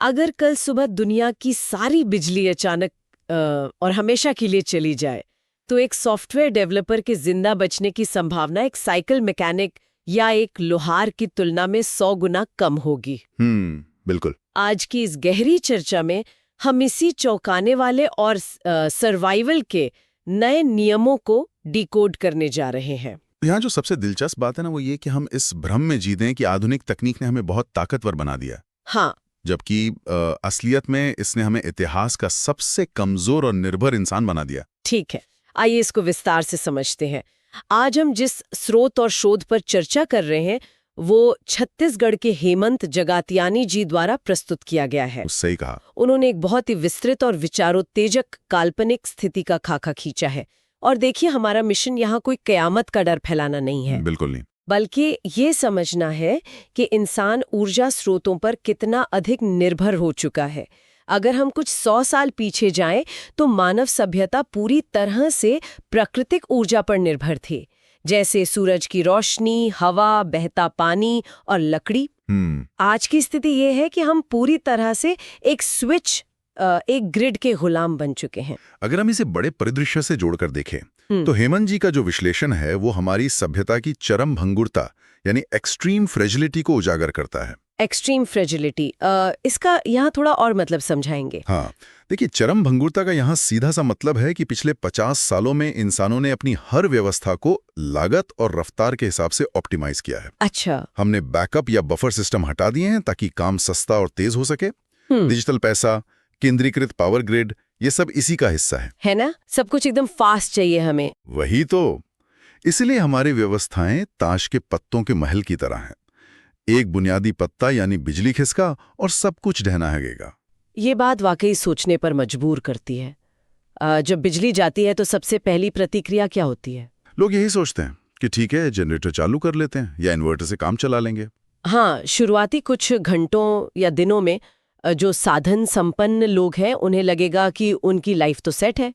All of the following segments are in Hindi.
अगर कल सुबह दुनिया की सारी बिजली अचानक और हमेशा के लिए चली जाए, तो एक सॉफ्टवेयर डेवलपर के जिंदा बचने की संभावना एक साइकिल मैकेनिक या एक लोहार की तुलना में 100 गुना कम होगी। बिल्कुल। आज की इस गहरी चर्चा में हम इसी चौंकाने वाले और सर्वाइवल के नए नियमों को डिकोड करने जा रहे हैं। यहाँ जो सबसे दिलचस्प बात है ना, वो ये कि हम इस भ्रम में जीते हैं कि आधुनिक तकनीक ने हमें बहुत ताकतवर बना दिया, हाँ, जबकि असलियत में इसने हमें इतिहास का सबसे कमजोर और निर्भर इंसान बना दिया। ठीक है, आइए इसको विस्तार से समझते हैं। आज हम जिस स्रोत और शोध पर चर्चा कर रहे हैं वो छत्तीसगढ़ के हेमंत जगातियानी जी द्वारा प्रस्तुत किया गया है। सही कहा। उन्होंने एक बहुत ही विस्तृत और विचारोत्तेजक काल्पनिक स्थिति का खाका खींचा है। और देखिए, हमारा मिशन यहाँ कोई कयामत का डर फैलाना नहीं है, बिल्कुल नहीं, बल्कि ये समझना है कि इंसान ऊर्जा स्रोतों पर कितना अधिक निर्भर हो चुका है। अगर हम कुछ 100 साल पीछे जाएं, तो मानव सभ्यता पूरी तरह से प्राकृतिक ऊर्जा पर निर्भर थी, जैसे सूरज की रोशनी, हवा, बहता पानी और लकड़ी। आज की स्थिति ये है कि हम पूरी तरह से एक स्विच, एक ग्रिड के गुलाम बन चुके हैं। अगर हम इसे बड़े परिदृश्य से जोड़कर देखें, तो हेमंत जी का जो विश्लेषण है वो हमारी सभ्यता की चरम भंगुरता यानी एक्सट्रीम फ्रेजिलिटी को उजागर करता है। एक्सट्रीम फ्रेजिलिटी, इसका यहाँ थोड़ा और मतलब समझाएंगे? हाँ, देखिए, चरम भंगुरता का यहाँ सीधा सा मतलब है कि पिछले 50 सालों में इंसानों ने अपनी हर व्यवस्था को लागत और रफ्तार के हिसाब से ऑप्टिमाइज किया है। अच्छा। हमने बैकअप या बफर सिस्टम हटा दिए हैं ताकि काम सस्ता और तेज हो सके। डिजिटल पैसा, केंद्रीकृत पावर ग्रिड, ये सब इसी का हिस्सा है ना? सब कुछ एकदम फास्ट चाहिए हमें। वही तो। इसलिए हमारी व्यवस्थाएं ताश के पत्तों के महल की तरह हैं। एक बुनियादी पत्ता यानी बिजली खिसका और सब कुछ ढहना लगेगा। ये बात वाकई सोचने पर मजबूर करती है। जब बिजली जाती है तो सबसे पहली प्रतिक्रिया क्या होती है? लोग यही सोचते हैं कि ठीक है, जनरेटर चालू कर लेते हैं या इन्वर्टर से काम चला लेंगे। हाँ, शुरुआती कुछ घंटों या दिनों में जो साधन संपन्न लोग हैं उन्हें लगेगा कि उनकी लाइफ तो सेट है,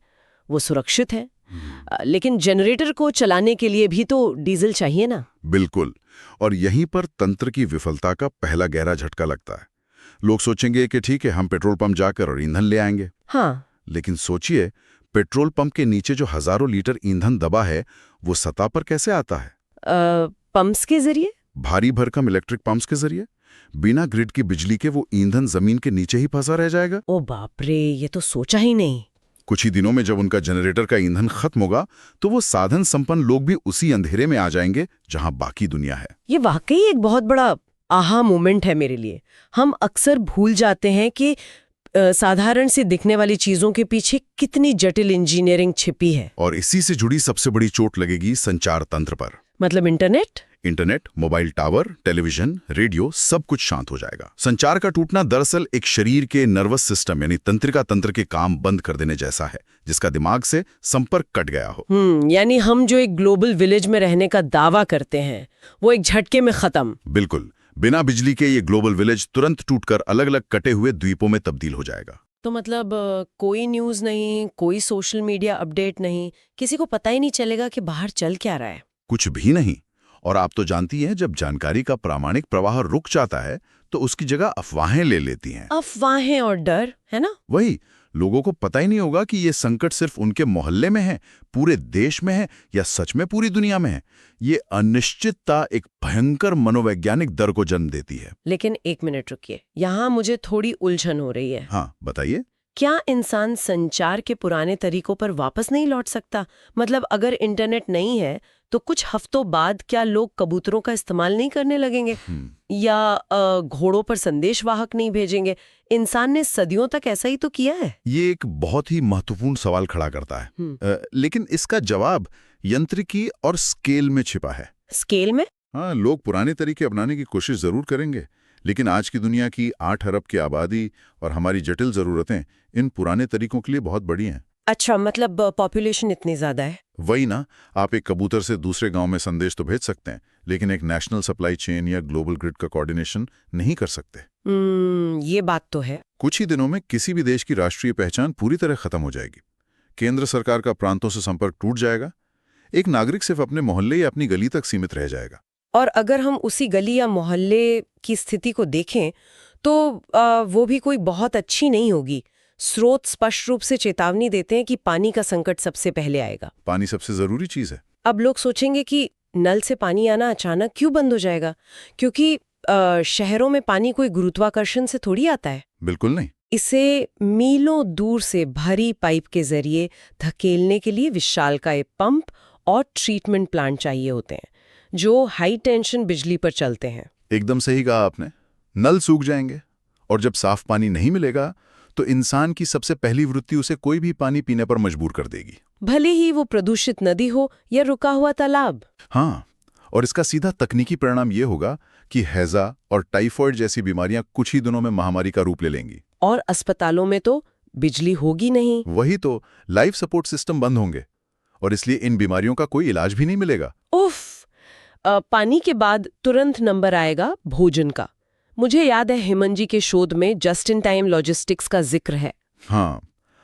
वो सुरक्षित है। लेकिन जनरेटर को चलाने के लिए भी तो डीजल चाहिए ना। बिल्कुल, और यहीं पर तंत्र की विफलता का पहला गहरा झटका लगता है। लोग सोचेंगे कि ठीक है, हम पेट्रोल पंप जाकर और ईंधन ले आएंगे। हाँ, लेकिन सोचिए, पेट्रोल पंप के नीचे जो हजारों लीटर ईंधन दबा है वो सतह पर कैसे आता है? पंप्स के जरिए? भारी भरकम इलेक्ट्रिक पंप्स के जरिए। बिना ग्रिड की बिजली के वो ईंधन जमीन के नीचे ही फंसा रह जाएगा। ओ बाप रे, ये तो सोचा ही नहीं। कुछ ही दिनों में जब उनका जनरेटर का ईंधन खत्म होगा तो वो साधन संपन्न लोग भी उसी अंधेरे में आ जाएंगे जहां बाकी दुनिया है। ये वाकई एक बहुत बड़ा आहा मोमेंट है मेरे लिए। हम अक्सर भूल जाते हैं कि साधारण सी दिखने वाली चीजों के पीछे कितनी जटिल इंजीनियरिंग छिपी है। और इसी से जुड़ी सबसे बड़ी चोट लगेगी संचार तंत्र पर। मतलब internet, mobile tower, television, radio, सब कुछ शांत हो जाएगा। संचार का टूटना दरअसल एक शरीर के नर्वस सिस्टम यानी तंत्रिका तंत्र के काम बंद कर देने जैसा है, जिसका दिमाग से संपर्क कट गया हो। यानी हम जो एक ग्लोबल विलेज में रहने का दावा करते हैं वो एक झटके में खत्म। बिल्कुल, बिना बिजली के ये ग्लोबल विलेज तुरंत टूटकर अलग अलग कटे हुए द्वीपों में तब्दील हो जाएगा। तो मतलब कोई न्यूज़ नहीं, कोई सोशल मीडिया अपडेट नहीं, किसी को पता ही नहीं चलेगा कि बाहर चल क्या रहा है। कुछ भी नहीं। और आप तो जानती हैं, जब जानकारी का प्रामाणिक प्रवाह रुक जाता है तो उसकी जगह अफवाहें ले लेती हैं। अफवाहें और डर, है ना? वही, लोगों को पता ही नहीं होगा कि ये संकट सिर्फ उनके मोहल्ले में है, पूरे देश में है या सच में पूरी दुनिया में है। ये अनिश्चितता एक भयंकर मनोवैज्ञानिक डर को जन्म देती है। लेकिन एक मिनट रुकिए, यहाँ मुझे थोड़ी उलझन हो रही है। हाँ, बताइए। क्या इंसान संचार के पुराने तरीकों पर वापस नहीं लौट सकता? मतलब अगर इंटरनेट नहीं है तो कुछ हफ्तों बाद क्या लोग कबूतरों का इस्तेमाल नहीं करने लगेंगे या घोड़ों पर संदेश वाहक नहीं भेजेंगे? इंसान ने सदियों तक ऐसा ही तो किया है। ये एक बहुत ही महत्वपूर्ण सवाल खड़ा करता है। लेकिन इसका जवाब यंत्रिकी और स्केल में छिपा है। स्केल में? हाँ, लोग पुराने तरीके अपनाने की कोशिश जरूर करेंगे, लेकिन आज की दुनिया की 8 अरब की आबादी और हमारी जटिल जरूरतें इन पुराने तरीकों के लिए बहुत बड़ी हैं। अच्छा, मतलब पॉपुलेशन इतनी ज्यादा है। वही ना, आप एक कबूतर से दूसरे गांव में संदेश तो भेज सकते हैं, लेकिन एक नेशनल सप्लाई चेन या ग्लोबल ग्रिड का कोऑर्डिनेशन नहीं कर सकते। ये बात तो है। कुछ ही दिनों में किसी भी देश की राष्ट्रीय पहचान पूरी तरह खत्म हो जाएगी। केंद्र सरकार का प्रांतों से संपर्क टूट जाएगा। एक नागरिक सिर्फ अपने मोहल्ले या अपनी गली तक सीमित रह जाएगा। और अगर हम उसी गली या मोहल्ले की स्थिति को देखें तो वो भी कोई बहुत अच्छी नहीं होगी। स्रोत स्पष्ट रूप से चेतावनी देते हैं कि पानी का संकट सबसे पहले आएगा। पानी सबसे जरूरी चीज है। अब लोग सोचेंगे कि नल से पानी आना अचानक क्यों बंद हो जाएगा, क्योंकि शहरों में पानी कोई गुरुत्वाकर्षण से थोड़ी आता है। बिल्कुल नहीं। इसे मीलों दूर से भरी पाइप के जरिए धकेलने के लिए विशालकाय पंप और ट्रीटमेंट प्लांट चाहिए होते हैं, जो हाई टेंशन बिजली पर चलते हैं। एकदम सही कहा आपने। नल सूख जाएंगे और जब साफ पानी नहीं मिलेगा तो इंसान की सबसे पहली वृत्ति उसे कोई भी पानी पीने पर मजबूर कर देगी, भले ही वो प्रदूषित नदी हो या रुका हुआ तालाब। हाँ, और इसका सीधा तकनीकी परिणाम ये होगा कि हैजा और टाइफॉइड जैसी बीमारियां कुछ ही दिनों में महामारी का रूप ले लेंगी। और अस्पतालों में तो बिजली होगी नहीं। वही तो, लाइफ सपोर्ट सिस्टम बंद होंगे और इसलिए इन बीमारियों का कोई इलाज भी नहीं मिलेगा। उफ। पानी के बाद तुरंत नंबर आएगा भोजन का। मुझे याद है हेमंत जी के शोध में जस्ट इन टाइम लॉजिस्टिक्स का जिक्र है। हाँ,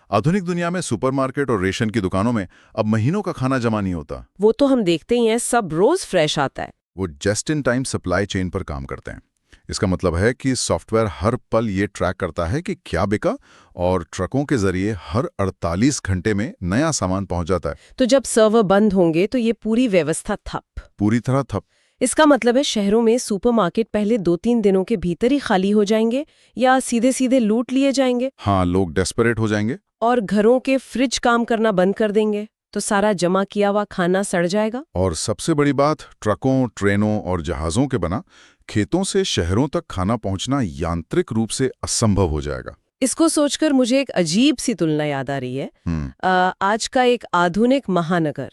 आधुनिक दुनिया में सुपरमार्केट और रेशन की दुकानों में अब महीनों का खाना जमा नहीं होता। वो तो हम देखते ही हैं, सब रोज फ्रेश आता है। वो just in time supply chain पर काम करते हैं। इसका मतलब है कि सॉफ्टवेयर हर पल ये ट्रैक करता है कि क्या बिका और ट्रकों के जरिए हर 48 घंटे में नया सामान पहुंच जाता है। तो जब सर्वर बंद होंगे तो ये पूरी व्यवस्था ठप। पूरी तरह ठप। इसका मतलब है शहरों में सुपरमार्केट पहले 2-3 दिनों के भीतर ही खाली हो जाएंगे या सीधे सीधे लूट लिए जाएंगे। हाँ, लोग डेस्परेट हो जाएंगे और घरों के फ्रिज काम करना बंद कर देंगे, तो सारा जमा किया हुआ खाना सड़ जाएगा। और सबसे बड़ी बात, ट्रकों, ट्रेनों और जहाजों के बना खेतों से शहरों तक खाना पहुंचना यांत्रिक रूप से असंभव हो जाएगा। इसको सोचकर मुझे एक अजीब सी तुलना याद आ रही है। आज का एक आधुनिक महानगर,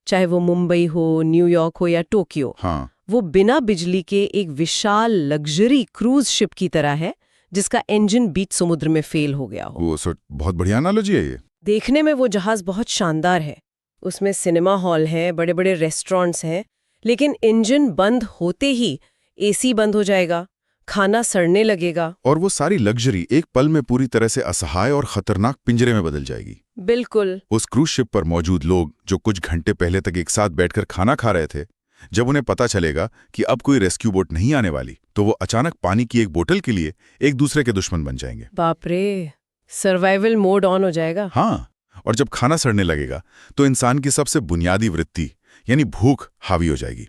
चाहे वो मुंबई हो, न्यूयॉर्क हो या टोक्यो, हाँ, वो बिना बिजली के एक विशाल लग्जरी क्रूज शिप की तरह है जिसका इंजन बीच समुद्र में फेल हो गया हो। वो बहुत बढ़िया एनालॉजी है ये। देखने में वो जहाज बहुत शानदार है, उसमें सिनेमा हॉल है, बड़े बड़े रेस्टोरेंट्स हैं, लेकिन इंजन बंद होते ही एसी बंद हो जाएगा, खाना सड़ने लगेगा और वो सारी लग्जरी एक पल में पूरी तरह से असहाय और खतरनाक पिंजरे में बदल जाएगी। बिल्कुल। उस क्रूज शिप पर मौजूद लोग जो कुछ घंटे पहले तक एक साथ बैठकर खाना खा रहे थे, जब उन्हें पता चलेगा कि अब कोई रेस्क्यू बोट नहीं आने वाली, तो वो अचानक पानी की एक बोतल के लिए एक दूसरे के दुश्मन बन जाएंगे। बाप रे, सर्वाइवल मोड ऑन हो जाएगा। हाँ, और जब खाना सड़ने लगेगा तो इंसान की सबसे बुनियादी वृत्ति यानी भूख हावी हो जाएगी।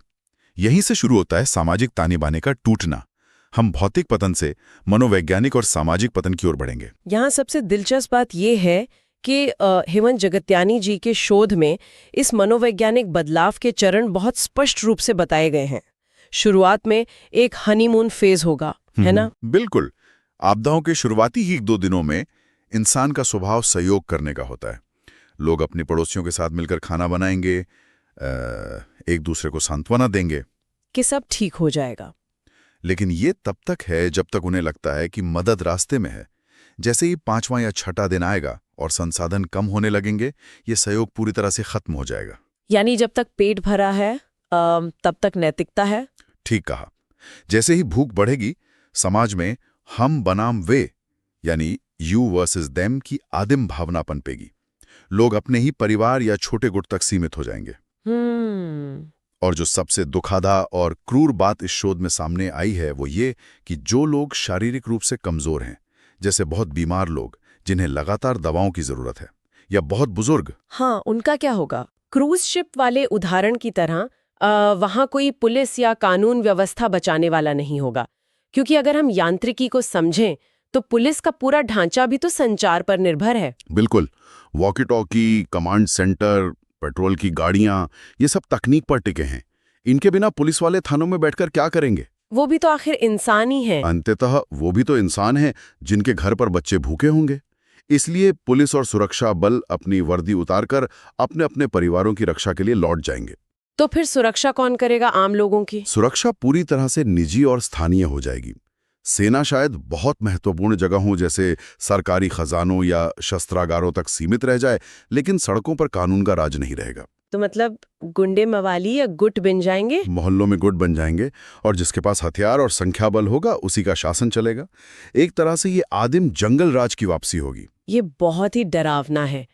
यहीं से शुरू होता है सामाजिक ताने बाने का टूटना। हम भौतिक पतन से मनोवैज्ञानिक और सामाजिक पतन की ओर बढ़ेंगे। यहाँ सबसे दिलचस्प बात यह है कि हेमंत जगत्यानी जी के शोध में इस मनोवैज्ञानिक बदलाव के चरण बहुत स्पष्ट रूप से बताए गए हैं। शुरुआत में एक हनीमून फेज होगा, है ना? बिल्कुल। आपदाओं के शुरुआती ही 1-2 दिनों में इंसान का स्वभाव सहयोग करने का होता है। लोग अपने पड़ोसियों के साथ मिलकर खाना बनाएंगे, एक दूसरे को सांत्वना देंगे कि सब ठीक हो जाएगा। लेकिन ये तब तक है जब तक उन्हें लगता है कि मदद रास्ते में है। जैसे ही 5वां या 6ठा दिन आएगा और संसाधन कम होने लगेंगे, ये सहयोग पूरी तरह से खत्म हो जाएगा। यानी जब तक पेट भरा है तब तक नैतिकता है। ठीक कहा। जैसे ही भूख बढ़ेगी, समाज में हम बनाम वे यानी यू वर्सेस देम की आदिम भावना पनपेगी। लोग अपने ही परिवार या छोटे गुट तक सीमित हो जाएंगे। और जो सबसे दुखादा और क्रूर बात इस शोध में सामने आई है वो ये कि जो लोग शारीरिक रूप से कमजोर हैं, जैसे बहुत बीमार लोग जिन्हें लगातार दवाओं की जरूरत है, या बहुत बुजुर्ग, हाँ, उनका क्या होगा? क्रूज शिप वाले उदाहरण की तरह वहां कोई पुलिस या कानून व्यवस्था बचाने वाला नहीं होगा, क्योंकि अगर हम यांत्रिकी को समझें तो पुलिस का पूरा ढांचा भी तो संचार पर निर्भर है। बिल्कुल। Walkie talkie, command centre, petrol की गाड़ियां, ये सब तकनीक पर टिके हैं। इनके बिना पुलिस वाले थानों में बैठकर क्या करेंगे? वो भी तो आखिर इंसान ही है। अंततः वो भी तो इंसान हैं जिनके घर पर बच्चे भूखे होंगे। इसलिए पुलिस और सुरक्षा बल अपनी वर्दी उतारकर अपने अपने परिवारों की रक्षा के लिए लौट जाएंगे। तो फिर सुरक्षा कौन करेगा आम लोगों की? सुरक्षा पूरी तरह से निजी और स्थानीय हो जाएगी। सेना शायद बहुत महत्वपूर्ण जगहों जैसे सरकारी खजानों या शस्त्रागारों तक सीमित रह जाए, लेकिन सड़कों पर कानून का राज नहीं रहेगा। तो मतलब गुंडे मवाली या गुट बन जाएंगे? मोहल्लों में गुट बन जाएंगे और जिसके पास हथियार और संख्या बल होगा उसी का शासन चलेगा। एक तरह से ये आदिम जंगल राज की वापसी होगी। ये बहुत ही डरावना है।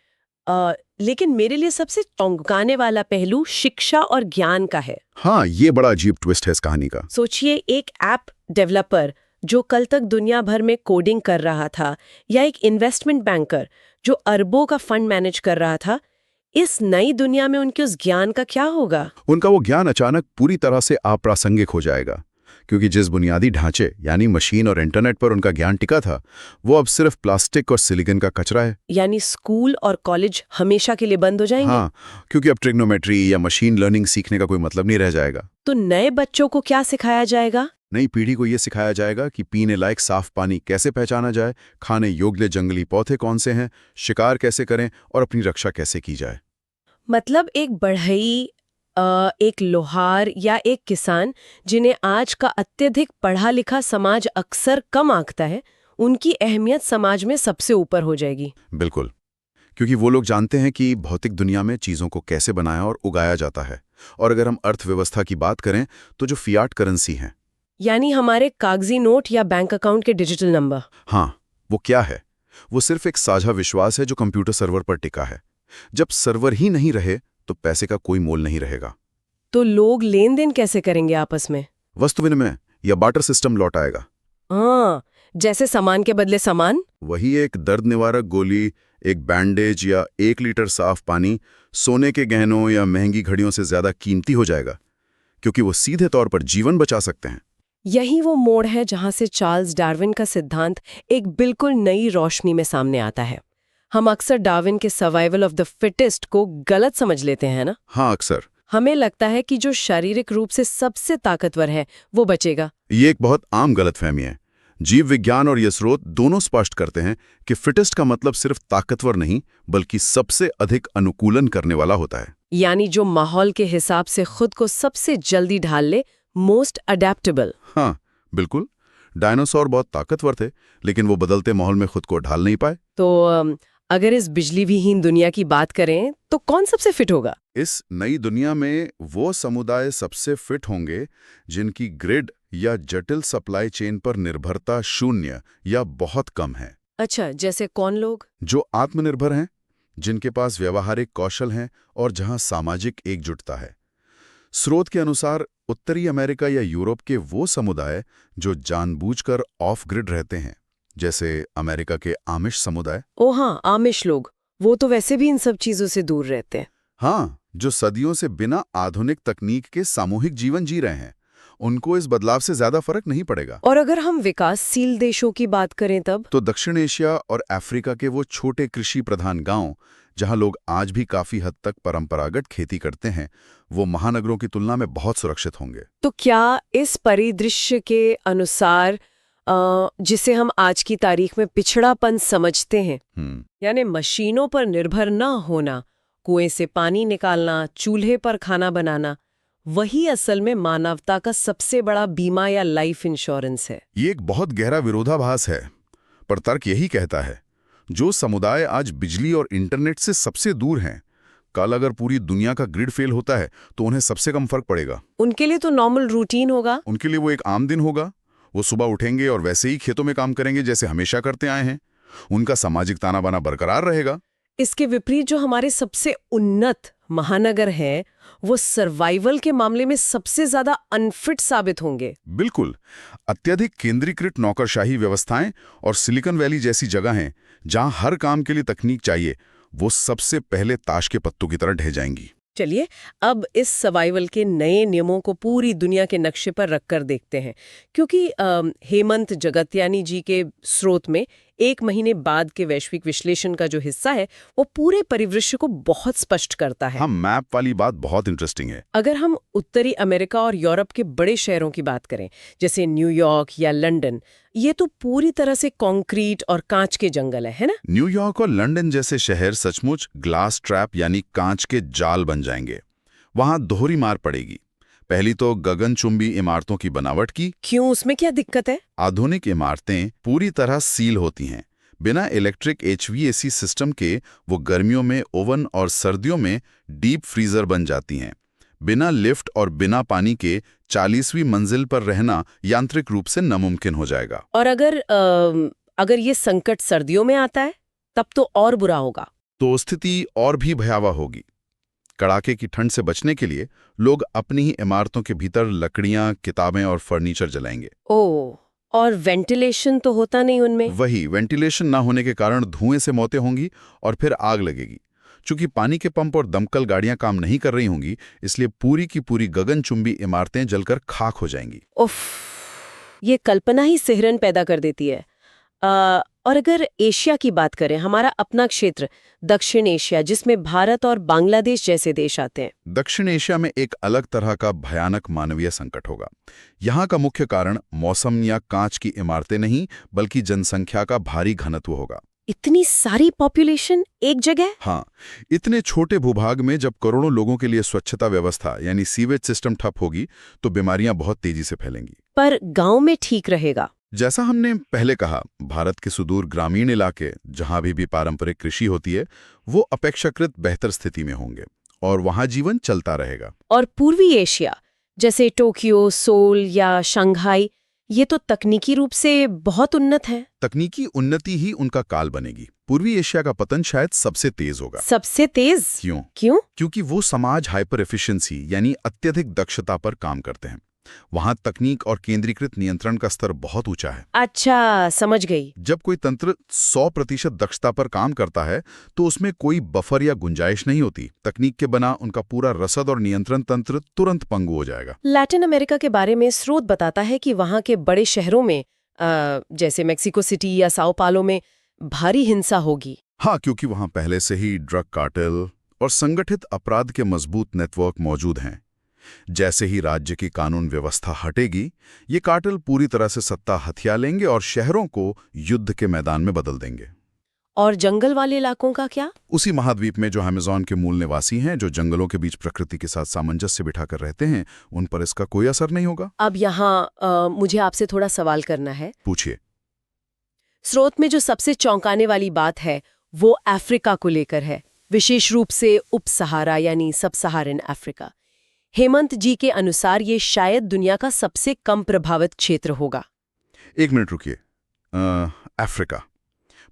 लेकिन मेरे लिए सबसे चौंकाने वाला पहलू शिक्षा और ज्ञान का है। हाँ, ये बड़ा अजीब ट्विस्ट है इस कहानी का। सोचिए, एक ऐप डेवलपर जो कल तक दुनिया भर में कोडिंग कर रहा था, या एक इन्वेस्टमेंट बैंकर जो अरबों का फंड मैनेज कर रहा था, इस नई दुनिया में उनके उस ज्ञान का क्या होगा? उनका वो ज्ञान अचानक पूरी तरह से अप्रासंगिक हो जाएगा, क्योंकि जिस बुनियादी ढांचे यानी मशीन और इंटरनेट पर उनका ज्ञान टिका था, वो अब सिर्फ प्लास्टिक और सिलिकॉन का कचरा है। यानी स्कूल और कॉलेज हमेशा के लिए बंद हो जाएंगे? हाँ, क्योंकि अब ट्रिग्नोमेट्री या मशीन लर्निंग सीखने का कोई मतलब नहीं रह जाएगा। तो नए बच्चों को क्या सिखाया जाएगा? नई पीढ़ी को ये सिखाया जाएगा कि पीने लायक साफ पानी कैसे पहचाना जाए, खाने योग्य जंगली पौधे कौन से हैं, शिकार कैसे करें और अपनी रक्षा कैसे की जाए। मतलब एक बढ़ई, एक लोहार या एक किसान जिन्हें आज का अत्यधिक पढ़ा लिखा समाज अक्सर कम आंकता है, उनकी अहमियत समाज में सबसे ऊपर हो जाएगी। बिल्कुल, क्योंकि वो लोग जानते हैं कि भौतिक दुनिया में चीज़ों को कैसे बनाया और उगाया जाता है। और अगर हम अर्थव्यवस्था की बात करें तो जो फियाट करेंसी हैं, यानी हमारे कागजी नोट या बैंक अकाउंट के डिजिटल नंबर, हाँ, वो क्या है? वो सिर्फ एक साझा विश्वास है जो कंप्यूटर सर्वर पर टिका है। जब सर्वर ही नहीं रहे तो पैसे का कोई मोल नहीं रहेगा। तो लोग लेन देन कैसे करेंगे आपस में? वस्तु विनिमय या बार्टर सिस्टम लौट आएगा। हाँ, जैसे सामान के बदले सामान। वही एक दर्द निवारक गोली, एक बैंडेज या 1 लीटर साफ पानी सोने के गहनों या महंगी घड़ियों से ज्यादा कीमती हो जाएगा, क्योंकि वो सीधे तौर पर जीवन बचा सकते हैं। यही वो मोड़ है जहां से चार्ल्स डार्विन का सिद्धांत एक बिल्कुल नई रोशनी में सामने आता है। हम अक्सर डार्विन के सर्वाइवल ऑफ द फिटेस्ट को गलत समझ लेते हैं ना? हाँ, अक्सर हमें लगता है कि जो शारीरिक रूप से सबसे ताकतवर है वो बचेगा। ये एक बहुत आम गलतफहमी है। जीव विज्ञान और ये स्रोत दोनों स्पष्ट करते हैं कि फिटेस्ट का मतलब सिर्फ ताकतवर नहीं, बल्कि सबसे अधिक अनुकूलन करने वाला होता है। यानी जो माहौल के हिसाब से खुद को सबसे जल्दी ढाल ले, मोस्ट अडेप्टेबल। हाँ, बिल्कुल। डायनासोर बहुत ताकतवर थे, लेकिन वो बदलते माहौल में खुद को ढाल नहीं पाए। तो अगर इस बिजली विहीन दुनिया की बात करें तो कौन सबसे फिट होगा? इस नई दुनिया में वो समुदाय सबसे फिट होंगे जिनकी ग्रिड या जटिल सप्लाई चेन पर निर्भरता शून्य या बहुत कम है। अच्छा, जैसे कौन लोग? जो आत्मनिर्भर हैं, जिनके पास व्यवहारिक कौशल हैं और जहां सामाजिक एकजुटता है। स्रोत के अनुसार उत्तरी अमेरिका या यूरोप के वो समुदाय जो जानबूझकर ऑफ ग्रिड रहते हैं, जैसे अमेरिका के आमिश समुदाय। ओ हाँ, आमिश लोग, वो तो वैसे भी इन सब चीजों से दूर रहते हैं। हाँ, जो सदियों से बिना आधुनिक तकनीक के सामूहिक जीवन जी रहे हैं, उनको इस बदलाव से ज्यादा फर्क नहीं पड़ेगा। और अगर हम विकासशील देशों की बात करें तब तो दक्षिण एशिया और अफ्रीका के वो छोटे कृषि प्रधान गांव, जहां लोग आज भी काफी हद तक परंपरागत खेती करते हैं, वो महानगरों की तुलना में बहुत सुरक्षित होंगे। तो क्या इस परिदृश्य के अनुसार जिसे हम आज की तारीख में पिछड़ापन समझते हैं, यानी मशीनों पर निर्भर न होना, कुएं से पानी निकालना, चूल्हे पर खाना बनाना, वही असल में मानवता का सबसे बड़ा बीमा या लाइफ इंश्योरेंस है? ये एक बहुत गहरा विरोधाभास है, पर तर्क यही कहता है, जो समुदाय आज बिजली और इंटरनेट से सबसे दूर हैं, कल अगर पूरी दुनिया का ग्रिड फेल होता है तो उन्हें सबसे कम फर्क पड़ेगा। उनके लिए तो नॉर्मल रूटीन होगा। उनके लिए वो एक आम दिन होगा। वो सुबह उठेंगे और वैसे ही खेतों में काम करेंगे जैसे हमेशा करते आए हैं। उनका सामाजिक ताना बाना बरकरार रहेगा। इसके विपरीत जो हमारे सबसे उन्नत महानगर हैं, वो सर्वाइवल के मामले में सबसे ज्यादा अनफिट साबित होंगे। बिल्कुल। अत्यधिक केंद्रीकृत नौकरशाही व्यवस्थाएं और सिलिकॉन वैली जैसी जगहें जहां हर काम के लिए तकनीक चाहिए, वो सबसे पहले ताश के पत्तों की तरह ढह जाएंगी। चलिए अब इस सर्वाइवल के नए नियमों को पूरी दुनिया के नक्शे पर रखकर देखते हैं, क्योंकि हेमंत जगत्यानी जी के स्रोत में 1 महीने बाद के वैश्विक विश्लेषण का जो हिस्सा है वो पूरे परिदृश्य को बहुत स्पष्ट करता है। हाँ, मैप वाली बात बहुत इंटरेस्टिंग है। अगर हम उत्तरी अमेरिका और यूरोप के बड़े शहरों की बात करें, जैसे न्यूयॉर्क या लंदन, ये तो पूरी तरह से कंक्रीट और कांच के जंगल है ना? न्यूयॉर्क और लंदन जैसे शहर सचमुच ग्लास ट्रैप यानी कांच के जाल बन जाएंगे। वहां दोहरी मार पड़ेगी। पहली तो गगनचुंबी इमारतों की बनावट की। क्यों, उसमें क्या दिक्कत है? आधुनिक इमारतें पूरी तरह सील होती हैं। बिना इलेक्ट्रिक HVAC सिस्टम के वो गर्मियों में ओवन और सर्दियों में डीप फ्रीजर बन जाती हैं। बिना लिफ्ट और बिना पानी के 40वीं मंजिल पर रहना यांत्रिक रूप से नामुमकिन हो जाएगा। और अगर ये संकट सर्दियों में आता है तब तो और बुरा होगा। तो स्थिति और भी भयावह होगी। कड़ाके की ठंड से बचने के लिए लोग अपनी ही इमारतों के भीतर लकड़ियां, किताबें और फर्नीचर जलाएंगे। ओह, और वेंटिलेशन तो होता नहीं उनमें। वही, वेंटिलेशन ना होने के कारण धुएं से मौतें होंगी और फिर आग लगेगी। चूंकि पानी के पंप और दमकल गाड़ियां काम नहीं कर रही होंगी, इसलिए पूरी की पूरी गगनचुंबी इमारतें जलकर खाक हो जाएंगी। उफ, ये कल्पना ही सिहरन पैदा कर देती है। और अगर एशिया की बात करें, हमारा अपना क्षेत्र दक्षिण एशिया, जिसमें भारत और बांग्लादेश जैसे देश आते हैं। दक्षिण एशिया में एक अलग तरह का भयानक मानवीय संकट होगा। यहाँ का मुख्य कारण मौसम या कांच की इमारतें नहीं, बल्कि जनसंख्या का भारी घनत्व होगा। इतनी सारी पॉपुलेशन एक जगह? हाँ, इतने छोटे भूभाग में जब करोड़ों लोगों के लिए स्वच्छता व्यवस्था यानी सीवेज सिस्टम ठप होगी, तो बीमारियां बहुत तेजी से फैलेंगी। पर गांव में ठीक रहेगा? जैसा हमने पहले कहा, भारत के सुदूर ग्रामीण इलाके, जहां भी पारंपरिक कृषि होती है, वो अपेक्षाकृत बेहतर स्थिति में होंगे और वहां जीवन चलता रहेगा। और पूर्वी एशिया जैसे टोक्यो, सोल या शंघाई, ये तो तकनीकी रूप से बहुत उन्नत है। तकनीकी उन्नति ही उनका काल बनेगी। पूर्वी एशिया का पतन शायद सबसे तेज होगा। सबसे तेज? क्यों? क्योंकि वो समाज हाइपर एफिशिएंसी यानी अत्यधिक दक्षता पर काम करते हैं। वहां तकनीक और केंद्रीकृत नियंत्रण का स्तर बहुत ऊंचा है। अच्छा, समझ गई। जब कोई तंत्र 100% दक्षता पर काम करता है, तो उसमें कोई बफर या गुंजाइश नहीं होती। तकनीक के बिना उनका पूरा रसद और नियंत्रण तंत्र तुरंत पंगु हो जाएगा। लैटिन अमेरिका के बारे में स्रोत बताता है कि वहां के बड़े शहरों में जैसे मेक्सिको सिटी या साओ पालो में भारी हिंसा होगी। हाँ, क्योंकि वहां पहले से ही ड्रग कार्टेल और संगठित अपराध के मजबूत नेटवर्क मौजूद हैं। जैसे ही राज्य की कानून व्यवस्था हटेगी, ये कार्टेल पूरी तरह से सत्ता हथिया लेंगे और शहरों को युद्ध के मैदान में बदल देंगे। और जंगल वाले इलाकों का क्या? उसी महाद्वीप में जो अमेज़न के मूल निवासी हैं, जो जंगलों के बीच प्रकृति के साथ सामंजस्य बिठाकर रहते हैं, उन पर इसका कोई असर नहीं होगा। अब यहाँ मुझे आपसे थोड़ा सवाल करना है। पूछिए। स्रोत में जो सबसे चौंकाने वाली बात है, वो अफ्रीका को लेकर है, विशेष रूप से उप सहारा यानी सब सहारन अफ्रीका। हेमंत जी के अनुसार ये शायद दुनिया का सबसे कम प्रभावित क्षेत्र होगा। एक मिनट रुकिए। अफ्रीका,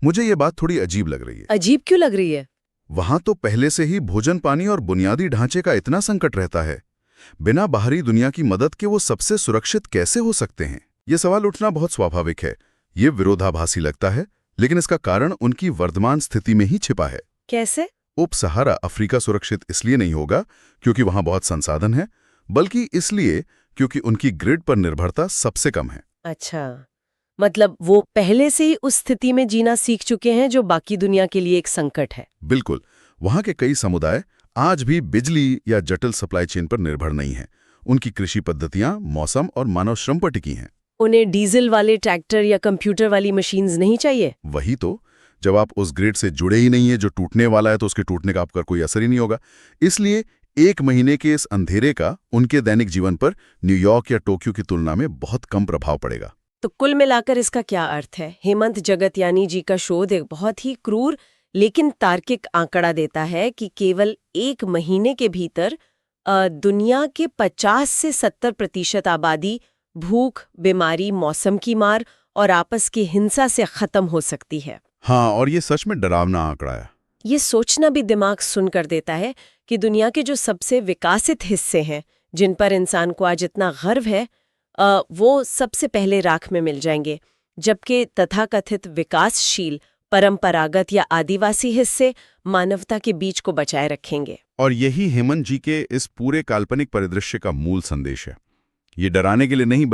मुझे ये बात थोड़ी अजीब लग रही है। अजीब क्यों लग रही है? वहां तो पहले से ही भोजन, पानी और बुनियादी ढांचे का इतना संकट रहता है। बिना बाहरी दुनिया की मदद के वो सबसे सुरक्षित कैसे हो सकते हैं? ये सवाल उठना बहुत स्वाभाविक है। ये विरोधाभासी लगता है, लेकिन इसका कारण उनकी वर्तमान स्थिति में ही छिपा है। कैसे? उप सहारा अफ्रीका सुरक्षित इसलिए नहीं होगा क्योंकि वहां बहुत संसाधन है, बल्कि इसलिए क्योंकि उनकी ग्रिड पर निर्भरता सबसे कम है। अच्छा, मतलब वो पहले से ही उस स्थिति में जीना सीख चुके हैं जो बाकी दुनिया के लिए एक संकट है। बिल्कुल। वहां के कई समुदाय आज भी बिजली या जटिल सप्लाई चेन पर निर्भर नहीं हैं। उनकी कृषि पद्धतियां मौसम और मानव श्रम पर टिकी हैं। उन्हें डीजल वाले ट्रैक्टर या कंप्यूटर वाली मशीन्स नहीं चाहिए। वही तो, जब आप उस ग्रिड से जुड़े ही नहीं है जो टूटने वाला है, तो उसके टूटने का आपका कोई असर ही नहीं होगा। इसलिए 1 महीने के इस अंधेरे का उनके दैनिक जीवन पर न्यूयॉर्क या टोक्यो की तुलना में बहुत कम प्रभाव पड़ेगा। तो कुल मिलाकर इसका क्या अर्थ है? हेमंत जगतयानी जी का शोध एक बहुत ही क्रूर लेकिन तार्किक आंकड़ा देता है कि केवल 1 महीने के भीतर दुनिया के 50 से 70% आबादी भूख, बीमारी, मौसम की मार और आपस की हिंसा से खत्म हो सकती है। हाँ, और ये सच में डरावना आंकड़ा है। ये सोचना भी दिमाग सुन कर देता है कि दुनिया के जो सबसे विकसित हिस्से हैं, जिन पर इंसान को आज इतना गर्व है, वो सबसे पहले राख में मिल जाएंगे, जबकि तथाकथित विकासशील, परंपरागत या आदिवासी हिस्से मानवता के बीच को बचाए रखेंगे। और यही हेमंत जी के इस पूरे काल्पनिक परिदृश्य का मूल संदेश है। ये डराने के लिए नहीं